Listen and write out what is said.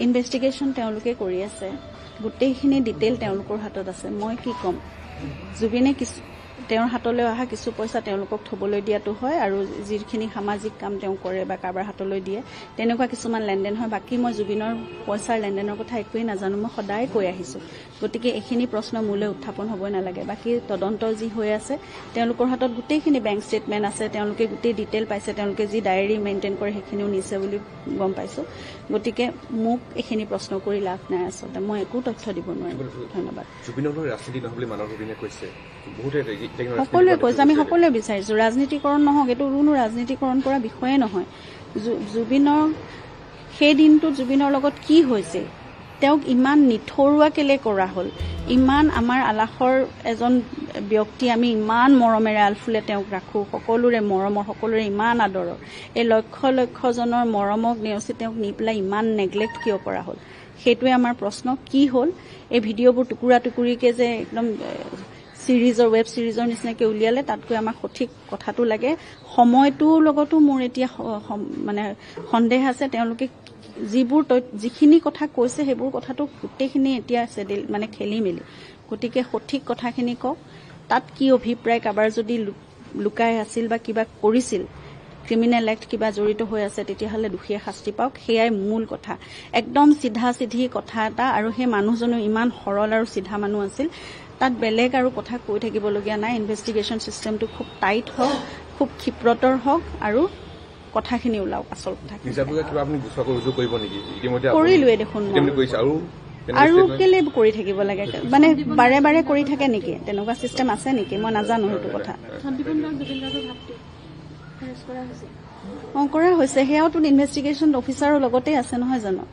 Investigation তেওঁলোকে কৰি আছে, গোটেইখিনি ডিটেইল তেওঁলোকৰ হাতত আছে। মই কি ক'ম, জুবিনে তেওঁৰ হাতলৈ অহা কিছু পইচা তেওঁলোকক থবলৈ দিয়াটো হয়, আৰু যিখিনি সামাজিক কাম তেওঁ কৰে বা কাৰোবাৰ হাতলৈ দিয়ে তেনেকুৱা কিছুমান লেনদেন হয়। বাকী মই জুবিনৰ পইচাৰ লেনদেনৰ কথা একোৱেই নাজানো, মই সদায় কৈ আহিছোঁ। গতিকে এইখিনি প্ৰশ্ন মোলৈ উত্থাপন হ'বই নালাগে। বাকী তদন্ত যি হৈ আছে, তেওঁলোকৰ হাতত গোটেইখিনি বেংক ষ্টেটমেণ্ট আছে, তেওঁলোকে গোটেই ডিটেইল পাইছে, তেওঁলোকে যি ডায়েৰী মেইনটেইন কৰে সেইখিনিও নিছে বুলি গম পাইছোঁ। গতিকে মোক এইখিনি প্ৰশ্ন কৰি লাভ নাই। আচলতে মই একো তথ্য দিব নোৱাৰিম। ধন্যবাদ। সকলোৱে কৈছে, আমি সকলোৱে বিচাৰিছোঁ ৰাজনীতিকৰণ নহওক, এইটো কোনো ৰাজনীতিকৰণ কৰা বিষয়ে নহয়। জুবিনৰ সেই দিনটোত জুবিনৰ লগত কি হৈছে, তেওঁক ইমান নিথৰুৱা কেলে কৰা হ'ল, ইমান আমাৰ আলাসৰ এজন ব্যক্তি, আমি ইমান মৰমেৰে আলফুলে তেওঁক ৰাখোঁ, সকলোৰে মৰমৰ, সকলোৰে ইমান আদৰৰ, এই লক্ষ লক্ষজনৰ মৰমক নেওচি তেওঁক নি পেলাই ইমান নেগলেক্ট কিয় কৰা হ'ল, সেইটোৱে আমাৰ প্ৰশ্ন। কি হ'ল, এই ভিডিঅ'বোৰ টুকুৰা টুকুৰিকে যে একদম ৱেব ছিৰিজৰ নিচিনাকৈ উলিয়ালে, তাতকৈ আমাক সঠিক কথাটো লাগে। সময়টোৰ লগতো মোৰ এতিয়া মানে সন্দেহ আছে। তেওঁলোকে যিখিনি কথা কৈছে সেইবোৰ কথাটো গোটেইখিনি এতিয়া মানে খেলি মেলি। গতিকে সঠিক কথাখিনি কওক, তাত কি অভিপ্ৰায়, কাৰোবাৰ যদি লুকাই আছিল বা কিবা কৰিছিল, ক্ৰিমিনেল এক্ট কিবা জড়িত হৈ আছে, তেতিয়াহ'লে দোষীয়ে শাস্তি পাওক। সেয়াই মূল কথা, একদম চিধা চিধি কথা এটা। আৰু সেই মানুহজনো ইমান সৰল আৰু চিধা মানুহ আছিল, তাত বেলেগ আৰু কথা কৈ থাকিবলগীয়া নাই। ইনভেষ্টিগেশ্যন চিষ্টেমটো খুব টাইট হওক, খুব ক্ষিপ্ৰতৰ হওক, আৰু কথাখিনি ওলাওক। আচল কথা কৰিলোৱে দেখোন, আৰু কেলে কৰি থাকিব লাগে, মানে বাৰে বাৰে কৰি থাকে নেকি, তেনেকুৱা চিষ্টেম আছে নেকি, মই নাজানো সেইটো কথা। কৰা হৈছে, সেয়াওতো ইনভেষ্টিগেশ্যন অফিচাৰৰ লগতে আছে নহয় জানো।